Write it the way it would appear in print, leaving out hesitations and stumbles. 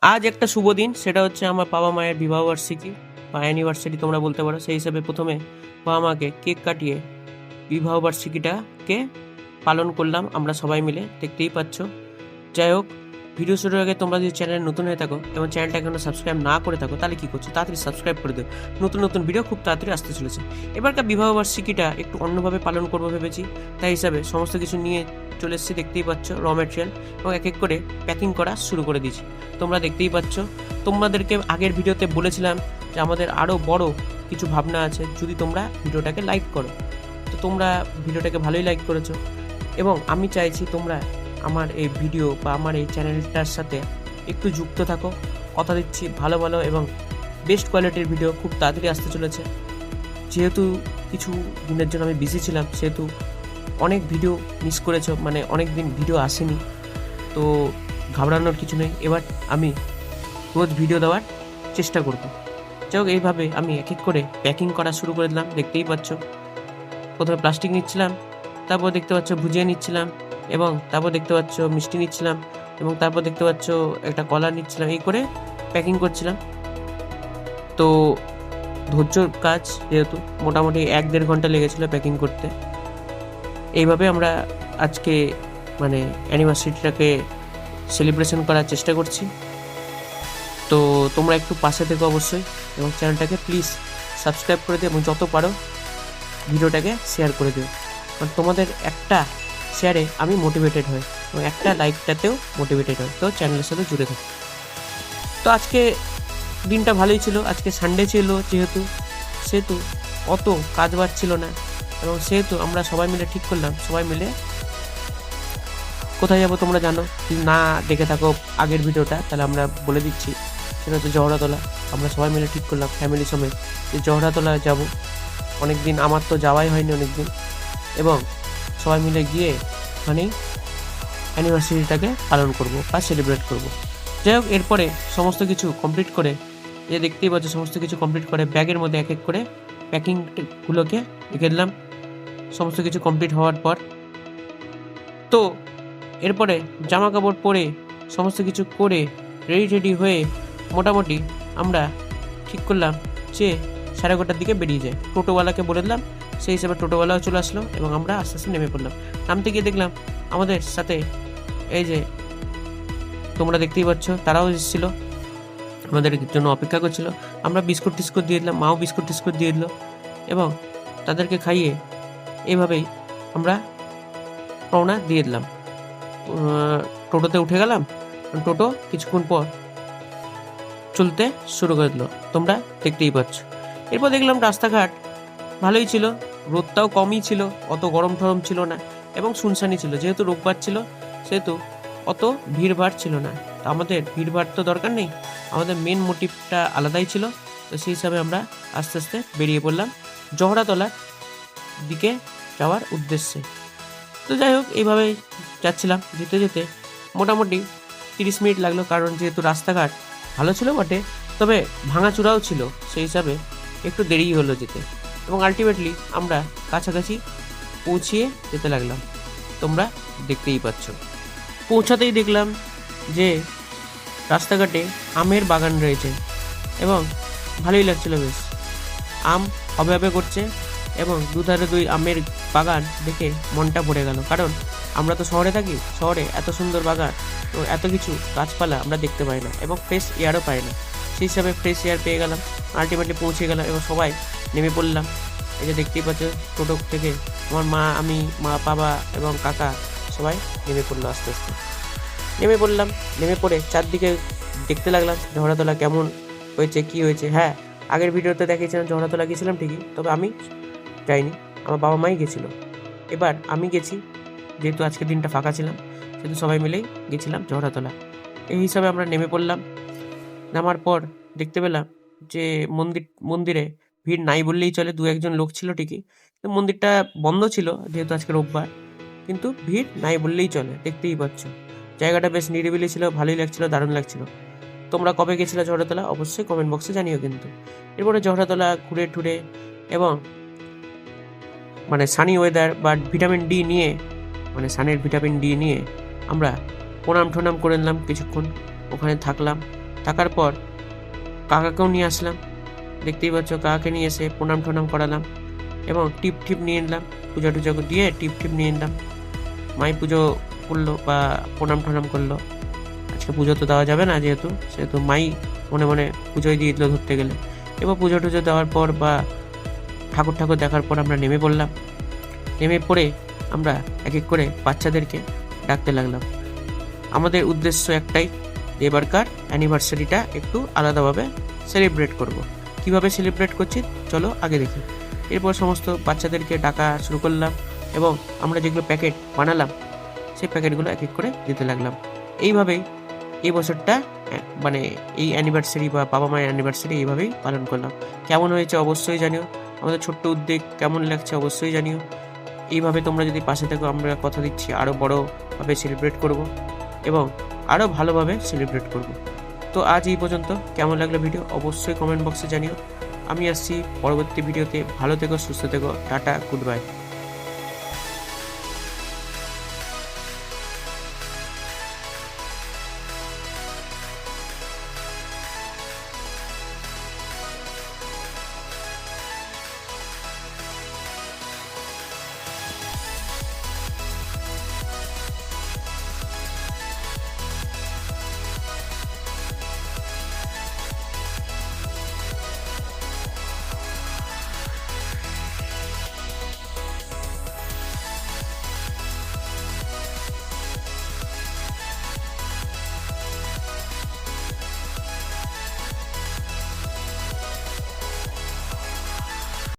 আজ একটা শুভ দিন, সেটা হচ্ছে আমার বাবা মায়ের বিবাহবার্ষিকী বা অ্যানিভার্সারি তোমরা বলতে পারো। সেই হিসাবে প্রথমে বাবা মাকে কেক কাটিয়ে বিবাহবার্ষিকীটাকে পালন করলাম আমরা সবাই মিলে, দেখতেই পাচ্ছ। যাই হোক, ভিডিও শুরুর আগে তোমরা যদি চ্যানেলে নতুন হয়ে থাকো এবং চ্যানেলটা এখনো সাবস্ক্রাইব না করে থাকো, তাহলে কি করছো, তাড়াতাড়ি সাবস্ক্রাইব করে দিও। নতুন নতুন ভিডিও খুব তাড়াতাড়ি আসতে চলেছে। এবারকার বিবাহবার্ষিকীটা একটু অন্যভাবে পালন করবো ভেবেছি, তাই হিসাবে সমস্ত কিছু নিয়ে চলে এসেছি, দেখতেই পাচ্ছ র ম্যাটেরিয়াল, এবং এক এক করে প্যাকিং করা শুরু করে দিয়েছি। তোমরা দেখতেই পাচ্ছ। তোমাদেরকে আগের ভিডিওতে বলেছিলাম যে আমাদের আরও বড় কিছু ভাবনা আছে যদি তোমরা ভিডিওটাকে লাইক করো। তো তোমরা ভিডিওটাকে ভালোই লাইক করেছো, এবং আমি চাইছি তোমরা আমার এই ভিডিও বা আমার এই চ্যানেলটার সাথে একটু যুক্ত থাকো। কথা দিচ্ছি, ভালো ভালো এবং বেস্ট কোয়ালিটির ভিডিও খুব তাড়াতাড়ি আসতে চলেছে। যেহেতু কিছু দিনের জন্য আমি বিজি ছিলাম, সেহেতু অনেক ভিডিও মিস করেছো, মানে অনেক দিন ভিডিও আসেনি। তো ঘাবড়ানোর কিছু নেই, এবার আমি রোজ ভিডিও দেওয়ার চেষ্টা করব। যাই হোক, এইভাবে আমি এক এক করে প্যাকিং করা শুরু করে দিলাম, দেখতেই পাচ্ছ। প্রথমে প্লাস্টিক নিচ্ছিলাম, তারপর দেখতে পাচ্ছ ভুজিয়া নিচ্ছিলাম, এবং তারপর দেখতে পাচ্ছ মিষ্টি নিচ্ছিলাম, এবং তারপর দেখতে পাচ্ছ একটা কলা নিচ্ছিলাম। এই করে প্যাকিং করছিলাম। তো ধৈর্যর কাজ, যেহেতু মোটামুটি 1-1.5 ঘন্টা লেগেছিলো প্যাকিং করতে। এইভাবে আমরা আজকে মানে অ্যানিভার্সারিটাকে সেলিব্রেশন করার চেষ্টা করছি। তো তোমরা একটু পাশে থেকো অবশ্যই, এবং চ্যানেলটাকে প্লিজ সাবস্ক্রাইব করে দিও, এবং যত পারো ভিডিওটাকে শেয়ার করে দিও। কারণ তোমাদের একটা শেয়ারে আমি মোটিভেটেড হই, এবং একটা লাইকটাতেও মোটিভেটেড হই, তো চ্যানেলের সাথে জুড়ে থাকি। তো আজকে দিনটা ভালোই ছিল। আজকে সানডে ছিল যেহেতু, সেহেতু অত কাজ বাজ ছিল না, এবং সেহেতু আমরা সবাই মিলে ঠিক করলাম, সবাই মিলে কোথায় যাবো তোমরা জানো। যদি না দেখে থাকো আগের ভিডিওটা, তাহলে আমরা বলে দিচ্ছি। সেটা হচ্ছে জহড়াতলা। আমরা সবাই মিলে ঠিক করলাম ফ্যামিলি সমেত যে জহড়াতলা যাব। অনেক দিন, আমার তো যাওয়াই হয়নি অনেক দিন, এবং সবাই মিলে গিয়ে ওখানেই অ্যানিভার্সারিটাকে পালন করব বা সেলিব্রেট করব। যাই হোক, এরপরে সমস্ত কিছু কমপ্লিট করে, যে দেখতেই পাচ্ছ সমস্ত কিছু কমপ্লিট করে ব্যাগের মধ্যে এক এক করে প্যাকিংগুলোকে রেখে দিলাম সমস্ত কিছু কমপ্লিট হওয়ার পর। তো এরপরে জামা কাপড় পরে সমস্ত কিছু করে রেডি হয়ে মোটামুটি আমরা ঠিক করলাম যে 11:30টার দিকে বেরিয়ে যায়। টোটোওয়ালাকে বলে দিলাম, সেই হিসাবে টোটোওয়ালাও চলে আসলো, এবং আমরা আস্তে আস্তে নেমে পড়লাম। নামতে গিয়ে দেখলাম আমাদের সাথে এই যে তোমরা দেখতেই পাচ্ছ, তারাও এসেছিল, আমাদের জন্য অপেক্ষা করছিল। আমরা বিস্কুট টিস্কুট দিয়ে দিলাম, মাও বিস্কুট টিস্কুট দিয়ে দিল, এবং তাদেরকে খাইয়ে এইভাবেই আমরা রওনা দিয়ে দিলাম। টোটোতে উঠে গেলাম। টোটো কিছুক্ষণ পর চলতে শুরু করে দিল, তোমরা দেখতেই পাচ্ছ। এরপর দেখলাম রাস্তাঘাট ভালোই ছিল, রোদটাও কমই ছিল, অত গরম টরম ছিল না, এবং শুনশানি ছিল। যেহেতু রোববার ছিল, সেহেতু অত ভিড়ভাড় ছিল না। তো আমাদের ভিড়ভাড় তো দরকার নেই, আমাদের মেন মোটিভটা আলাদাই ছিল। তো সেই হিসাবে আমরা আস্তে আস্তে বেরিয়ে পড়লাম জহড়াতলার দিকে যাওয়ার উদ্দেশ্যে। তো যাই হোক, এইভাবেই যাচ্ছিলাম। যেতে যেতে মোটামুটি 30 মিনিট লাগলো, কারণ যেহেতু রাস্তাঘাট ভালো ছিল বটে, তবে ভাঙাচূড়াও ছিল, সেই হিসাবে একটু দেরিই হলো যেতে, এবং আলটিমেটলি আমরা কাছাকাছি পৌঁছিয়ে যেতে লাগলাম, তোমরা দেখতেই পাচ্ছ। পৌঁছাতেই দেখলাম যে রাস্তাঘাটে আমের বাগান রয়েছে, এবং ভালোই লাগছিল বেশ। আম হবে হবে করছে, এবং দুধারে দুই আমের বাগান দেখে মনটা ভরে গেল। কারণ আমরা তো শহরে থাকি, শহরে এত সুন্দর বাগান ও এত কিছু গাছপালা আমরা দেখতে পাই না, এবং ফ্রেশ এয়ারও পাই না। সেই হিসাবে ফ্রেশ এয়ার পেয়ে গেলাম, আলটিমেটলি পৌঁছে গেলাম, এবং সবাই নেমে পড়লাম। এই যে দেখতেই পাচ্ছ, টোটো থেকে আমার মা, আমি, মা, বাবা এবং কাকা সবাই নেমে পড়লো আস্তে আস্তে। নেমে পড়লাম, নেমে পড়ে চারদিকে দেখতে লাগলাম জহড়াতলা কেমন হয়েছে, কী হয়েছে। হ্যাঁ, আগের ভিডিওতে দেখিয়েছিলাম জহড়াতলা গেছিলাম ঠিকই, তবে আমি যাইনি, আমার বাবা মাই গেছিলো। এবার আমি গেছি, যেহেতু আজকে দিনটা ফাঁকা ছিলাম, সেহেতু সবাই মিলেই গেছিলাম জহড়াতলা। এই হিসাবে আমরা নেমে পড়লাম। নামার পর দেখতে পেলাম যে মন্দিরে ভিড় নাই বললেই চলে, 2-1 জন লোক ছিল ঠিকই, কিন্তু মন্দিরটা বন্ধ ছিল যেহেতু আজকে রোববার, কিন্তু ভিড় নাই বললেই চলে, দেখতেই পাচ্ছ। জায়গাটা বেশ নিরিবিলি ছিল, ভালোই লাগছিল, দারুণ লাগছিল। তোমরা কবে গেছিলে জহড়াতলা অবশ্যই কমেন্ট বক্সে জানিও কিন্তু। এরপরে জহড়াতলা ঘুরে টুরে, এবং মানে সানি ওয়েদার বা ভিটামিন ডি নিয়ে, মানে সানের ভিটামিন ডি নিয়ে আমরা প্রণাম ঠোনাম করে নিলাম, কিছুক্ষণ ওখানে থাকলাম, থাকার পর কাকাকেও নিয়ে আসলাম, দেখতেই পাচ্ছ কাকাকে নিয়ে এসে প্রণাম টনাম করালাম এবং টিপ নিয়ে নিলাম, পূজা টুজা দিয়ে টিপ নিয়ে নিলাম। মাই পুজো করলো বা প্রণাম টনাম করলো। আজকে পুজো তো দেওয়া যাবে না, সেহেতু মাই মনে মনে পুজোই দিয়ে দিল ধরতে গেলে। এবার পুজো টুজো দেওয়ার পর বা ঠাকুর দেখার পর আমরা নেমে পড়লাম। নেমে পড়ে আমরা এক এক করে বাচ্চাদেরকে ডাকতে লাগলাম। আমাদের উদ্দেশ্য একটাই, এবারকার অ্যানিভার্সারিটা একটু আলাদাভাবে সেলিব্রেট করব। কিভাবে সেলিব্রেট করছি চলো আগে দেখি। এরপর সমস্ত বাচ্চাদেরকে ডাকা শুরু করলাম এবং আমরা যেগুলো প্যাকেট বানালাম সেই প্যাকেটগুলো এক এক করে দিতে লাগলাম। এইভাবেই এই বছরটা মানে এই অ্যানিভার্সারি বা বাবা মায়ের অ্যানিভার্সারি এইভাবেই পালন করলাম। কেমন হয়েছে অবশ্যই জানিও, আমাদের ছোট্ট উদ্যোগ কেমন লাগছে অবশ্যই জানিও। এইভাবে তোমরা যদি পাশে থাকো, আমরা কথা দিচ্ছি আরও বড়োভাবে সেলিব্রেট করব এবং আরও ভালোভাবে সেলিব্রেট করব। তো আজ এই পর্যন্ত। কেমন লাগলো ভিডিও অবশ্যই কমেন্ট বক্সে জানিও। আমি আসছি পরবর্তী ভিডিওতে। ভালো থেকো, সুস্থ থেকো, টাটা, গুড বাই।